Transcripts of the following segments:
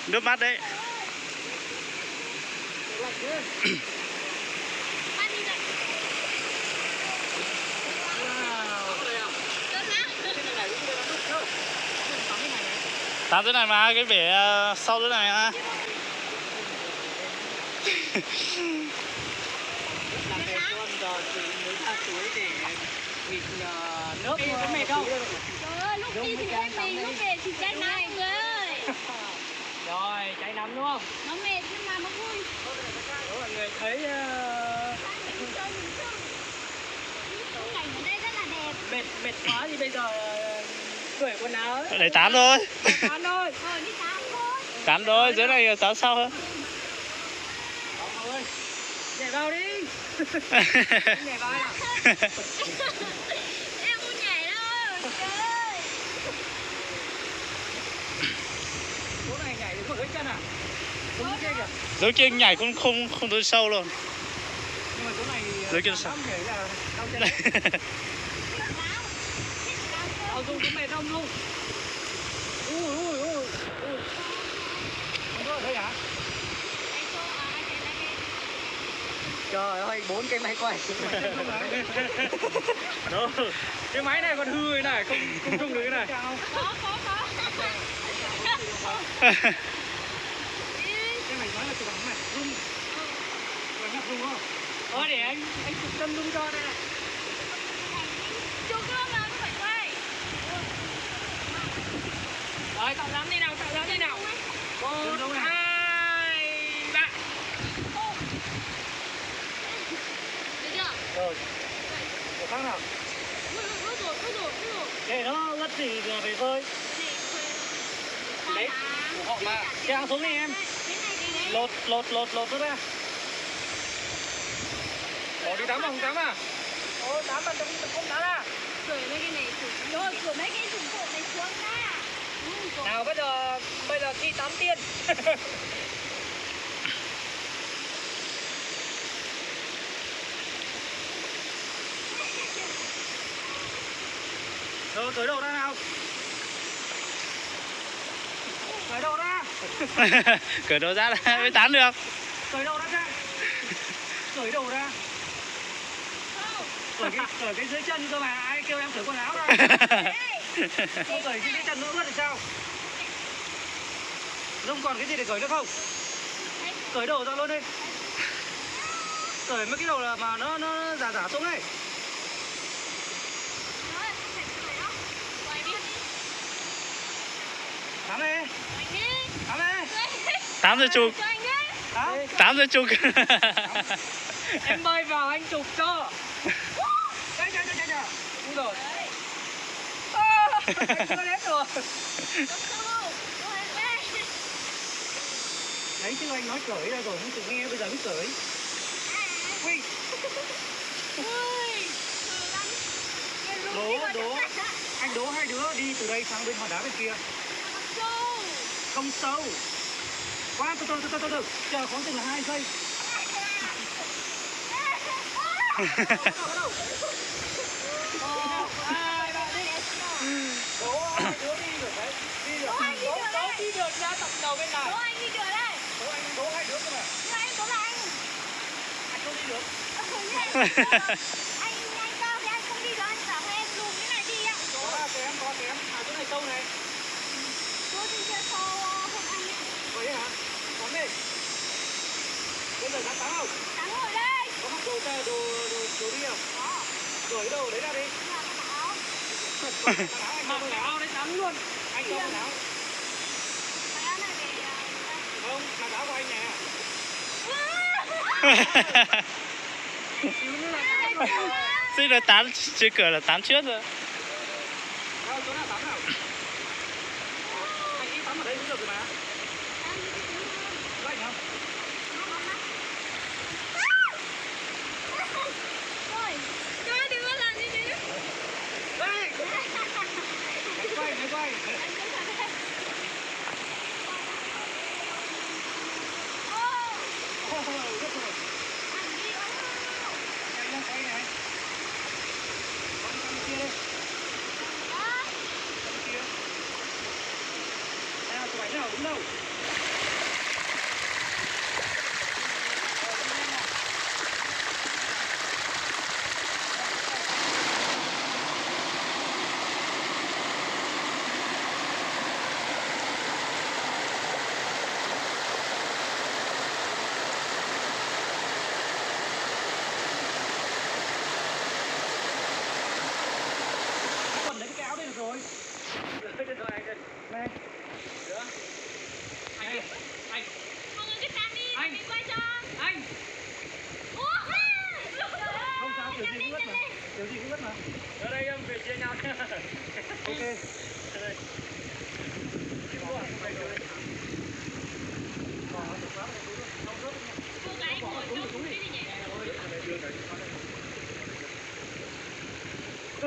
Nước mắt đấy. Tắm thế này mà, cái bể sau thế này à. Làm về con giờ thì mới ra suối để nghịch nước có mệt không? Trời ơi, lúc đi thì thấy mình, lúc về thì cháy nắng người ơi. Rồi, cháy nắng đúng không? Nó mệt nhưng mà nó vui. Mọi người thấy Cảnh ở đây rất là đẹp. mệt quá thì bây giờ cởi quần áo Để tán thôi. tán thôi. Đi tắm thôi. Tán thôi, dưới này tán sau hơn. Ơi, nhảy vào đi. Nhảy vào nào. Em không nhảy đâu. Trời ơi. Chỗ này nhảy được một cái chân à? Đúng kia kìa. Dưới kia nhảy cũng không tới sâu luôn. Nhưng mà chỗ này dưới kia sao? nhảy là đau chân. Ao Dung cũng mệt không Dung? Ui. Không có ở đây hả? Trời ơi, 4 cái máy quay. Đó. Cái máy này còn hư thế này, không trung được cái này. Có. Cái này nói là chụp bằng này, rung. Rồi nhắc rung không? Để anh chụp chân rung cho đây này. Chụp cơ mà không phải quay. Rồi, tạo dáng đi nào. 1, 2, 3. Được chưa? Rồi. Một khác nào. Ướt rồi. Để nó ướt thì về phơi. Đấy, họ mà. Kéo xuống đi em. Lột nó ra. Bỏ đi tắm không tắm à? Ôi, tắm mà không tắm à? Cởi mấy cái này xuống. Rồi, cởi mấy cái dụng cụ này xuống ra. Nào bây giờ thi tắm tiên. Rồi, cởi đồ ra nào. Cởi đồ ra. Cởi đồ ra là mới tán được. Cởi đồ ra ra. Cởi đồ ra. Cởi cái dưới chân cơ mà, ai kêu em cởi quần áo ra. Không cởi cái chân nữa thì sao? Không còn cái gì để cởi nữa không? Cởi đồ ra luôn đi. Cởi mấy cái đồ là mà nó giả xuống đây. Tắm đi. Tắm đi. 8 giờ chục. Tắm. 8 giờ chục. Em bơi vào anh chụp cho. Chạy. Đúng rồi. Anh chưa đến rồi. Đấy chứ anh nói cởi ra rồi không chịu nghe, bây giờ mới cởi. Ui. Đố. Anh đố hai đứa đi từ đây sang bên hòn đá bên kia. Không sâu. Quá từ từ. Chờ khoảng chừng là 2 giây. Đố hai đứa đi được đấy. Đi được. Đố đi được ra tập đầu bên này. Đố anh đi được đây. Đố hai đứa cơ mà. Nhưng anh đố là anh. Anh không đi được. Anh to thì anh không đi được, anh bảo em dùng cái này đi ạ. Đố là kém. À chỗ này sâu này. Đố trên kia sâu hơn anh ạ. Vậy hả? Tắm đi. Bây giờ dám tắm không? Tắm rồi đây. Có mặc đồ đi không? Có. Cởi đồ đấy ra đi. Là mặc áo. Mặc áo đấy tắm luôn. Anh cho mặc áo. Mặc áo này để... Không, mặc áo của anh nè. Xíu nữa là tắm rồi. Thế là tán, chưa cởi là tán trước rồi. Đâu, chỗ nào tắm nào? Anh đi tắm ở đây cũng được rồi mà. Lạnh không?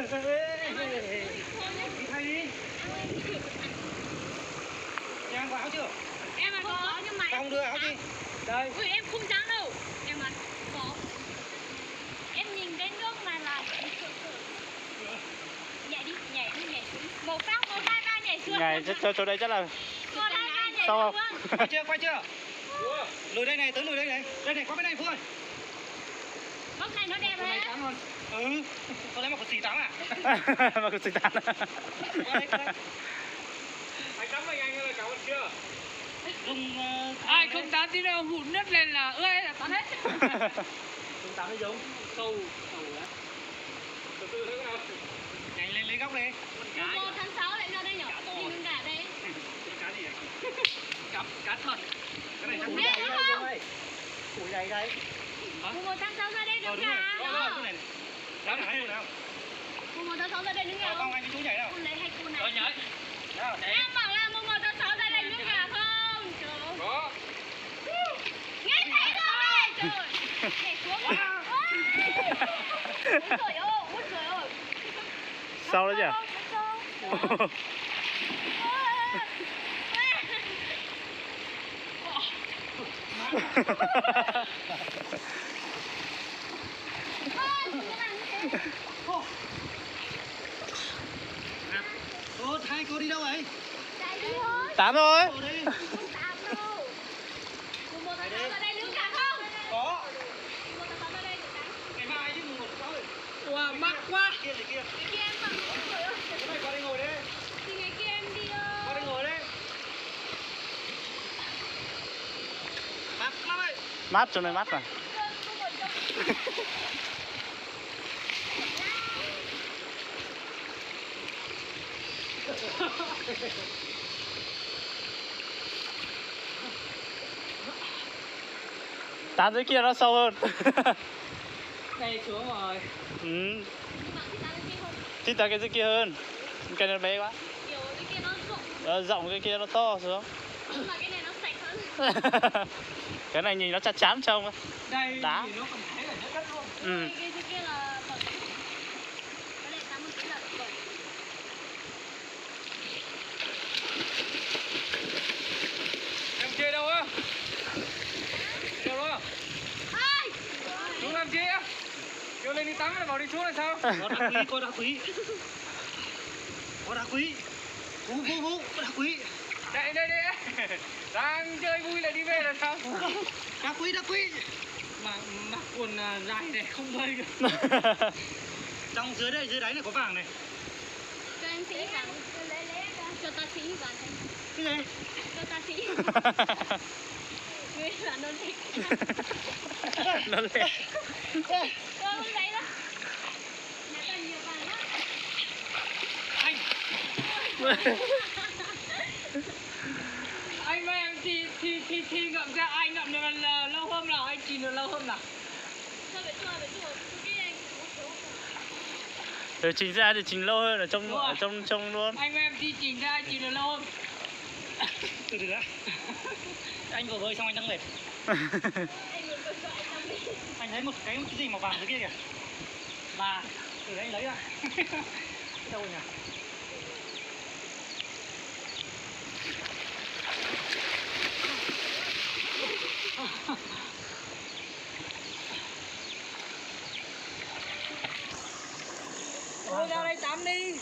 Đi thay đi. Em có áo chưa? Em mà có nhưng mà Không đưa áo đi. Đây. ui em không dám đâu. Em mà có. Em nhìn cái nước mà là em sợ sợ. Nhảy đi xuống. 1 phát 1 2 3 nhảy xuống. Ngày chỗ đây chắc là 1 2 3 nhảy Sao xuống. Quay chưa? Lùi đây này, tới lùi đây này. Đây này, qua bên này Phương ơi. Góc này nó đẹp Này hả? tắm luôn. Ừ. Có lẽ mà có xì tắm à? mà có xịt tán. Qua đây. Anh tắm với anh ơi, cảm ơn chưa? Dùng Ai không tắm tí đâu hụt nước lên là ơi là tắm hết. dùng tắm đi dùng. Sâu á. Từ từ thế nào? Nhanh lên lấy góc đi. 1 tháng 6 lại ra đây nhỉ? Đi nướng gà đây. Cá gì vậy? Cá thật. Cái này chắc Nghe củ dày nữa đây. không? Củ dày đây. Mùng 1 tháng 6 ra đây nướng Đúng rồi. gà. Cái này. Đó là hay nào? Mùng 1 tháng 6 ra đây nướng gà Con không? anh với chú nhảy nào? Con lấy hay cô Rồi này? nhảy. Nào. Em bảo là mùng 1 tháng 6 ra đây nướng gà không? Trời ơi. Có. Nghe thấy rồi. Trời ơi. Nhảy xuống. Ôi trời ơi, ôi trời ơi. Sau đó chứ. Ô, hai cô đi đâu vậy? Tán thôi. Cô đi. Có. Ngày mai chứ mùng 1 tháng 6 rồi. Wow, mắc quá. Kia này kia. Cái này qua đây ngồi đi. Qua đây ngồi đi. Mát lắm ấy. Mát chỗ này mát mà. Tán dưới kia nó sâu hơn. Đây xuống rồi. Ừ. Thích tán cái dưới kia hơn. Cái này bé quá. Rộng cái kia nó to xuống. Cái này nhìn nó chát chán trông. Đây Đá. thì nó còn thấy là nước đất luôn. Ừ. Em chơi đâu á? Đâu đó? Xuống làm chi á? Kêu lên đi tắm rồi bảo đi xuống là sao? Có đá quý. Có đá quý. Vũ, có đá quý. Đây đây đây. Đang chơi vui lại đi về là sao? Đá quý. Mà mặc quần dài này không bơi được. Trong dưới đây, dưới đáy này có vàng này. Cho em xí vàng. Cho ta xí vàng. Cái gì? Cho ta xí. Người là nó thích. Nó lên. Con không lấy đó. Nhà ta nhiều vàng lắm. Anh. Anh với em thi ngậm ra ai ngậm được lâu hôm nào anh chìm được lâu hôm nào? Thôi phải chua. Cái này Rồi chỉnh ra thì chỉnh lâu hơn ở Đúng rồi. trong luôn. Anh với em thi chỉnh ra chìm được lâu không? Từ từ đã. Anh vừa bơi xong anh đang mệt. anh muốn coi cho anh không đi. Anh thấy một cái gì màu vàng dưới kia kìa. Là từ đấy anh lấy ra. Đâu rồi nhỉ? Thôi ra đây tắm đi.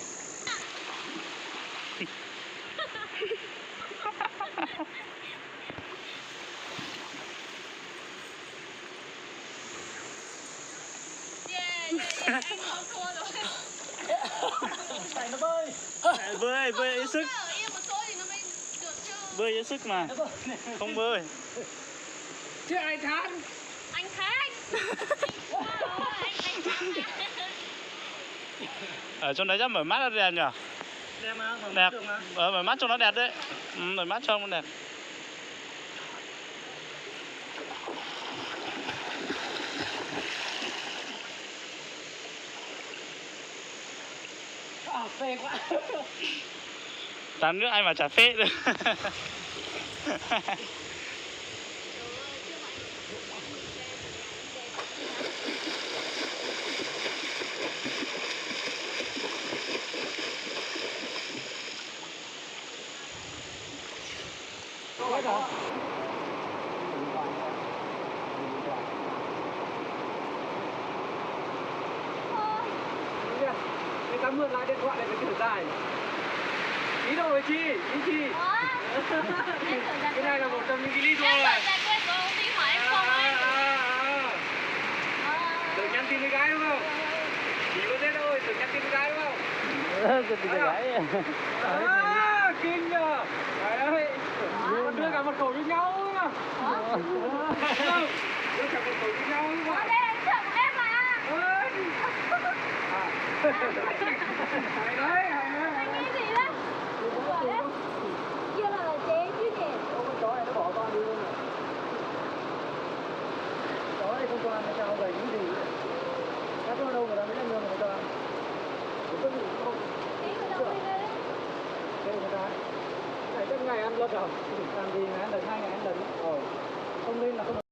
Yeah, anh không thua rồi. Chạy nó bơi. Bơi lấy sức. Yêu một số thì nó mới được chứ. Bơi lấy sức mà. Nó bơi. Không bơi. Chứ ai than. Anh Khánh. Anh Ở trong đấy chắc mở mắt ra đẹp nhỉ? Đẹp mà, Đẹp. được mà. Mở mắt cho nó đẹp đấy. Mở mắt cho nó đẹp. À, phê quá. Tán nước anh mà chả phê được. mượn lại điện thoại để phải thử dài. Ý đâu rồi chị? Ý chị? Cái này là một trong những cái lý do là tự nhắn tin với gái đúng không? Chị có thế thôi, tự nhắn tin với gái đúng không? Cái gì vậy? Kinh nhờ. Đấy ơi. Đưa cả một khẩu với nhau mà. Đưa cả một khẩu với nhau mà. Hay đấy, hay đấy. Chó này nó bỏ con đi luôn rồi. Chó này không cho ăn, nó cho gầy những gì. Các con đâu người ta mới ăn người ta ăn. Có gì không? Đây người ta. Này các ngày ăn lợn rồi. Làm gì ngày ăn lần, 2 ngày ăn lần. Không nên là không